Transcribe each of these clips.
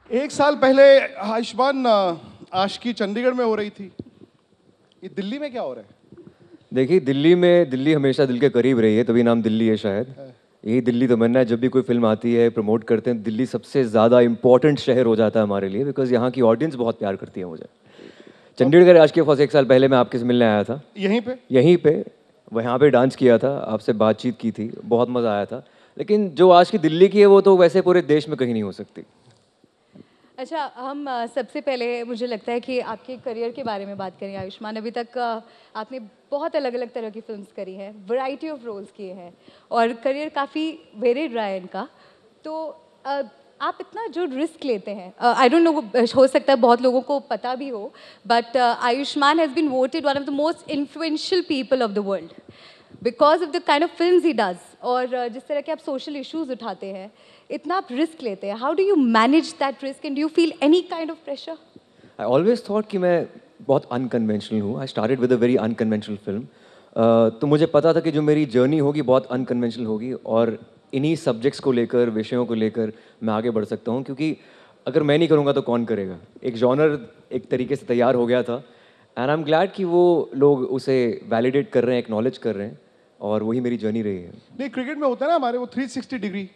एक साल पहले आयुष्मान आशिकी चंडीगढ़ में हो रही थी। ये दिल्ली में क्या हो रहा है? देखिए दिल्ली हमेशा दिल के करीब रही है, तभी नाम दिल्ली है शायद। यही दिल्ली तमन्ना है, जब भी कोई फिल्म आती है प्रमोट करते हैं दिल्ली सबसे ज़्यादा इम्पोर्टेंट शहर हो जाता है हमारे लिए, बिकॉज यहाँ की ऑडियंस बहुत प्यार करती है मुझे। चंडीगढ़ आज के फर्स्ट एक साल पहले मैं आपके से मिलने आया था। यहीं पे वहाँ पे डांस किया था, आपसे बातचीत की थी, बहुत मज़ा आया था। लेकिन जो आज की दिल्ली की है वो तो वैसे पूरे देश में कहीं नहीं हो सकती। अच्छा, हम सबसे पहले मुझे लगता है कि आपके करियर के बारे में बात करें। आयुष्मान, अभी तक आपने बहुत अलग अलग तरह की फिल्म्स करी हैं, वैरायटी ऑफ रोल्स किए हैं और करियर काफ़ी वेरिड रहा है इनका। तो आप इतना जो रिस्क लेते हैं, आई डोंट नो, हो सकता है बहुत लोगों को पता भी हो, but Ayushmann has been voted one of the most influential people of the world because of the kind of films he does. और जिस तरह के आप सोशल इश्यूज उठाते हैं, इतना आप रिस्क लेते हैं, how do you manage that risk and do you feel any kind of pressure? I always thought कि मैं बहुत अनकन्वेंशनल हूँ। I started with a very unconventional film. तो मुझे पता था कि जो मेरी जर्नी होगी बहुत अनकन्वेंशनल होगी और इन्हीं सब्जेक्ट्स को लेकर, विषयों को लेकर मैं आगे बढ़ सकता हूँ, क्योंकि अगर मैं नहीं करूँगा तो कौन करेगा। एक जॉनर एक तरीके से तैयार हो गया था एंड आई एम ग्लैड कि वो लोग उसे वैलिडेट कर रहे हैं, एक्नॉलेज कर रहे हैं, और वही मेरी जर्नी रही है। नहीं, क्रिकेट में होता है ना हमारे, वो 360 डिग्री।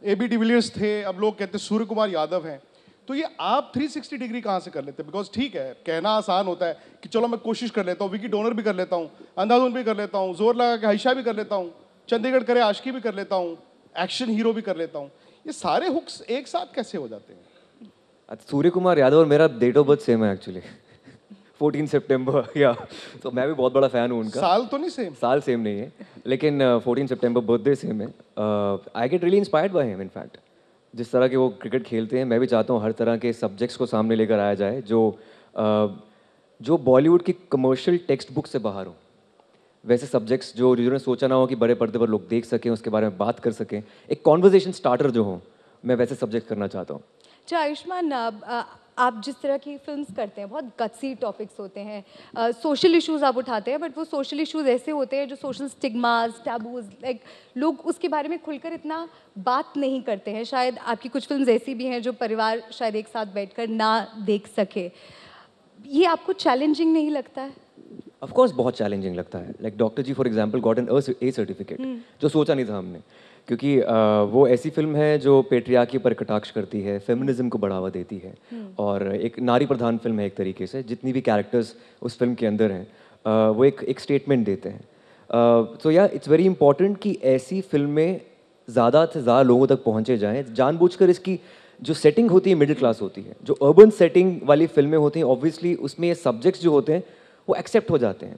AB डिविलियर्स थे, अब लोग कहते हैं सूर्य कुमार यादव हैं। तो ये आप 360 डिग्री कहाँ से कर लेते हैं? बिकॉज ठीक है, कहना आसान होता है कि चलो मैं कोशिश कर लेता हूँ, विकी डोनर भी कर लेता हूँ, अंधाधुन भी कर लेता हूँ, जोर लगा के हाइशा भी कर लेता हूँ, चंडीगढ़ करे आशिकी भी कर लेता हूँ, एक्शन हीरो भी कर लेता हूँ। ये सारे हुक्स एक साथ कैसे हो जाते हैं? सूर्य कुमार यादव और मेरा डेट ऑफ बर्थ सेम है एक्चुअली। 14 सितंबर, या तो मैं भी बहुत बड़ा फ़ैन हूँ उनका। साल तो नहीं सेम? साल सेम नहीं है, लेकिन 14 सितंबर बर्थडे सेम है। I get really inspired by him. In fact जिस तरह के वो क्रिकेट खेलते हैं, मैं भी चाहता हूँ हर तरह के सब्जेक्ट्स को सामने लेकर आया जाए जो बॉलीवुड की कमर्शियल टेक्स्ट बुक से बाहर हो। वैसे सब्जेक्ट्स जो जिन्होंने सोचा ना हो कि बड़े पर्दे पर लोग देख सकें, उसके बारे में बात कर सकें, एक कॉन्वर्जेशन स्टार्टर जो हो, मैं वैसे सब्जेक्ट करना चाहता हूँ। अच्छा आयुष्मान, आप जिस तरह की फिल्म्स करते हैं, बहुत गट्सी टॉपिक्स होते हैं, सोशल इश्यूज आप उठाते हैं, बट वो सोशल इश्यूज ऐसे होते हैं जो सोशल स्टिग्मास, टैबूज, लाइक लोग उसके बारे में खुलकर इतना बात नहीं करते हैं। शायद आपकी कुछ फिल्म्स ऐसी भी हैं जो परिवार शायद एक साथ बैठकर ना देख सके। ये आपको चैलेंजिंग नहीं लगता है? ऑफ कोर्स बहुत चैलेंजिंग लगता है। Like Doctor G for example got an A certificate, जो सोचा नहीं था हमने, क्योंकि वो ऐसी फिल्म है जो पेट्रियार्की पर कटाक्ष करती है, फेमिनिज्म को बढ़ावा देती है, और एक नारी प्रधान फिल्म है एक तरीके से। जितनी भी कैरेक्टर्स उस फिल्म के अंदर हैं वो एक स्टेटमेंट देते हैं। तो या इट्स वेरी इंपॉर्टेंट कि ऐसी फिल्में ज़्यादा से ज़्यादा लोगों तक पहुँचे जाएँ। जानबूझकर इसकी जो सेटिंग होती है मिडिल क्लास होती है, जो अर्बन सेटिंग वाली फिल्में होती हैं, ऑब्वियसली उसमें ये सब्जेक्ट्स जो होते हैं वो एक्सेप्ट हो जाते हैं।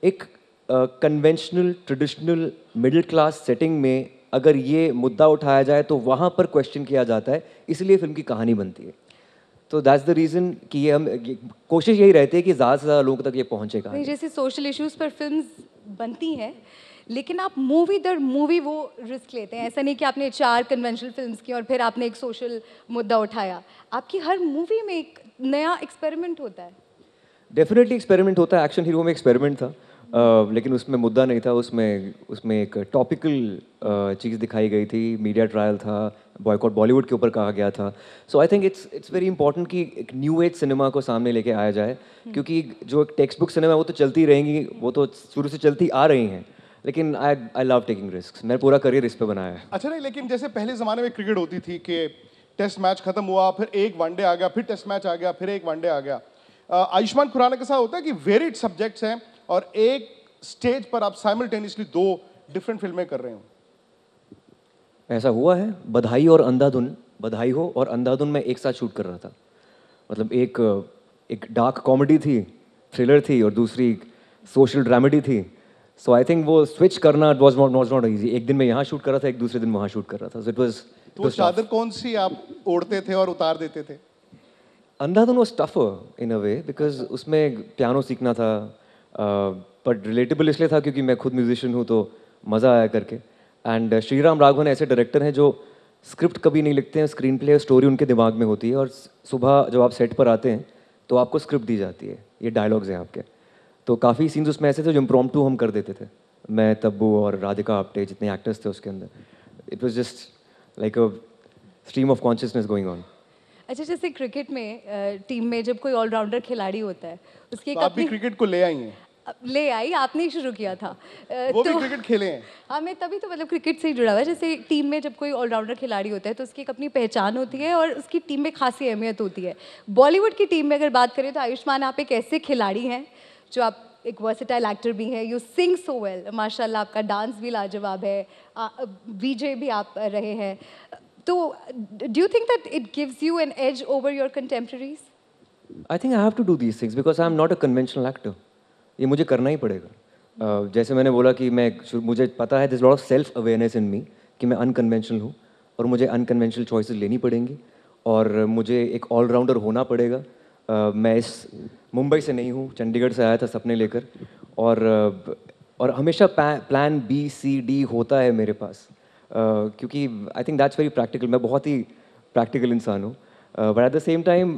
एक conventional traditional middle class setting में अगर ये मुद्दा उठाया जाए तो वहाँ पर क्वेश्चन किया जाता है, इसलिए फिल्म की कहानी बनती है। तो दैट्स द रीज़न कि कोशिश यही रहती है कि ज़्यादा से ज़्यादा लोगों तक ये पहुँचे कहानी। जैसे सोशल इश्यूज पर फिल्म्स बनती हैं, लेकिन आप मूवी दर मूवी वो रिस्क लेते हैं। ऐसा नहीं कि आपने 4 कन्वेंशनल फिल्म्स की और फिर आपने एक सोशल मुद्दा उठाया। आपकी हर मूवी में एक नया एक्सपेरिमेंट होता है। डेफिनेटली एक्सपेरिमेंट होता है। एक्शन हीरो में एक्सपेरिमेंट था, लेकिन उसमें मुद्दा नहीं था। उसमें एक टॉपिकल चीज़ दिखाई गई थी, मीडिया ट्रायल था, बॉयकॉट बॉलीवुड के ऊपर कहा गया था। So I think it's very important कि एक न्यू एज सिनेमा को सामने लेके आया जाए, क्योंकि जो एक टेक्स्ट बुक सिनेमा वो तो चलती रहेंगी, वो तो शुरू से चलती आ रही हैं, लेकिन आई लव टेकिंग रिस्क। मैं पूरा करियर इस पे बनाया है। अच्छा, नहीं, लेकिन जैसे पहले ज़माने में क्रिकेट होती थी कि टेस्ट मैच खत्म हुआ, फिर एक वनडे आ गया, फिर टेस्ट मैच आ गया, फिर एक वनडे आ गया। आयुष्मान खुराना के साथ होता है कि वेरिड सब्जेक्ट्स हैं और एक स्टेज पर आप साइमल्टेनियसली 2 डिफरेंट फिल्में कर रहे हो। ऐसा हुआ है। बधाई और अंधाधुन, बधाई हो और अंधाधुन में एक साथ शूट कर रहा था। मतलब एक डार्क कॉमेडी थी, थ्रिलर थी, और दूसरी सोशल ड्रामेडी थी। सो आई थिंक वो स्विच करना वाज नॉट इजी। एक दिन मैं यहाँ शूट कर रहा था, एक दूसरे दिन वहाँ शूट कर रहा था। So it was. तो चादर कौन सी आप ओढ़ते थे और उतार देते थे? Andhadhun was tougher in a way, because उसमें पियानो सीखना था, बट रिलेटेबल इसलिए था क्योंकि मैं खुद म्यूजिशियन हूँ, तो मज़ा आया करके। एंड श्रीराम राघवन ऐसे डायरेक्टर हैं जो स्क्रिप्ट कभी नहीं लिखते हैं, स्क्रीन प्ले स्टोरी उनके दिमाग में होती है, और सुबह जब आप सेट पर आते हैं तो आपको स्क्रिप्ट दी जाती है, ये डायलॉग्स हैं आपके। तो काफ़ी सीन्स उसमें ऐसे थे जो इम्प्रॉम्प्टू हम कर देते थे, मैं, तब्बू और राधिका आप्टे, जितने एक्टर्स थे उसके अंदर। It was just like a stream of consciousness going on. अच्छा, जैसे क्रिकेट में टीम में जब कोई ऑलराउंडर खिलाड़ी होता है, उसकी तो एक आप भी अपनी क्रिकेट को ले आई हैं, ले आई, आपने ही शुरू किया था। वो भी क्रिकेट खेले हैं। हाँ, मैं तभी तो मतलब क्रिकेट से ही जुड़ा हुआ है। जैसे टीम में जब कोई ऑलराउंडर खिलाड़ी होता है तो उसकी एक अपनी पहचान होती है और उसकी टीम में खासी अहमियत होती है। बॉलीवुड की टीम में अगर बात करें तो आयुष्मान आप एक ऐसे खिलाड़ी हैं जो आप एक वर्सेटाइल एक्टर भी हैं, यू सिंग सो वेल, माशाल्लाह आपका डांस भी लाजवाब है, वीजे भी आप रहे हैं। तो do you think that it gives you an edge over your contemporaries? I think I have to do these things because I am not a conventional actor. ये मुझे करना ही पड़ेगा। जैसे मैंने बोला कि मुझे पता है this lot of self awareness in me कि मैं अनकन्वेंशनल हूँ और मुझे अनकन्वेंशनल चॉइसेस लेनी पड़ेंगी और मुझे एक ऑलराउंडर होना पड़ेगा। मैं इस मुंबई से नहीं हूँ, चंडीगढ़ से आया था सपने लेकर और हमेशा प्लान बी सी डी होता है मेरे पास क्योंकि I think that's very practical. मैं बहुत ही प्रैक्टिकल इंसान हूँ but at the same time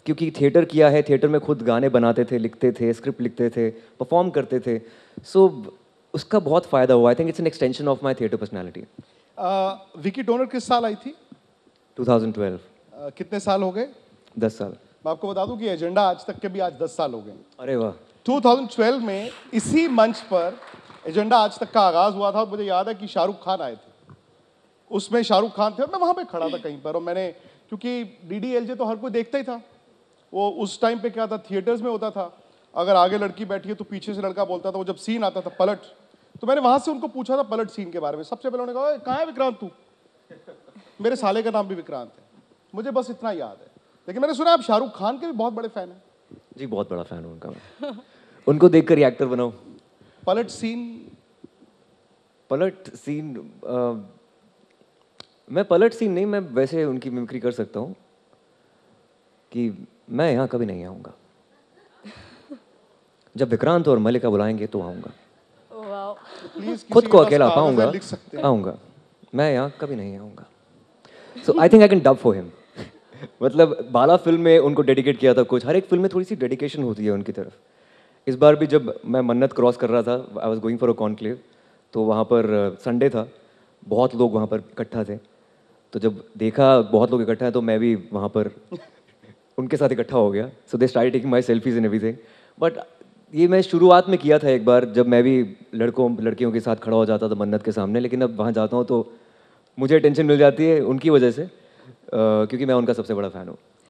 क्योंकि थिएटर किया है, थिएटर में खुद गाने बनाते थे, लिखते थे, स्क्रिप्ट लिखते थे, परफॉर्म करते थे, सो उसका बहुत फ़ायदा हुआ। आई think it's an extension of my theatre personality. Vicky donor किस साल आई थी? 2012। कितने साल हो गए? 10 साल। मैं आपको बता दूं कि एजेंडा आज तक के भी आज 10 साल हो गए। अरे वाह। 2012 में इसी मंच पर एजेंडा आज तक का आगाज हुआ था और मुझे याद है कि शाहरुख खान आए थे, उसमें शाहरुख खान थे और मैं वहां पे खड़ा था कहीं पर और मैंने, क्योंकि डीडीएलजे तो हर कोई देखता ही था, वो उस टाइम पे क्या था थिएटर्स में होता था, अगर आगे लड़की बैठी है तो पीछे से लड़का बोलता था, वो जब सीन आता था पलट, तो मैंने वहां से उनको पूछा था पलट सीन के बारे में। सबसे पहले उन्होंने कहा कहाँ है विक्रांत तू? मेरे साले का नाम भी विक्रांत है, मुझे बस इतना याद है। लेकिन मैंने सुना आप शाहरुख खान के भी बहुत बड़े फैन हैं। जी बहुत बड़ा फैन हूँ उनका मैं। उनको देखकर ही एक्टर बनाऊँ। पलट सीन मैं पलट सीन नहीं, मैं वैसे उनकी मिमिक्री कर सकता हूँ कि मैं यहाँ कभी नहीं आऊँगा, जब विक्रांत और मल्लिका बुलाएंगे तो आऊँगा, प्लीज खुद को अकेला पाऊँगा, आऊँगा, मैं यहाँ कभी नहीं आऊँगा। So I think I can dub for him. मतलब बाला फिल्म में उनको डेडिकेट किया था कुछ, हर एक फिल्म में थोड़ी सी डेडिकेशन होती है उनकी तरफ। इस बार भी जब मैं मन्नत क्रॉस कर रहा था, I was going for a conclave, तो वहाँ पर संडे था, बहुत लोग वहाँ पर इकट्ठा थे, तो जब देखा बहुत लोग इकट्ठा हैं तो मैं भी वहाँ पर उनके साथ इकट्ठा हो गया। So they started taking my selfies and everything. But ये मैं शुरुआत में किया था एक बार, जब मैं भी लड़कियों के साथ खड़ा हो जाता था मन्नत के सामने, लेकिन अब वहाँ जाता हूँ तो मुझे अटेंशन मिल जाती है उनकी वजह से, क्योंकि मैं उनका सबसे बड़ा फ़ैन हूँ।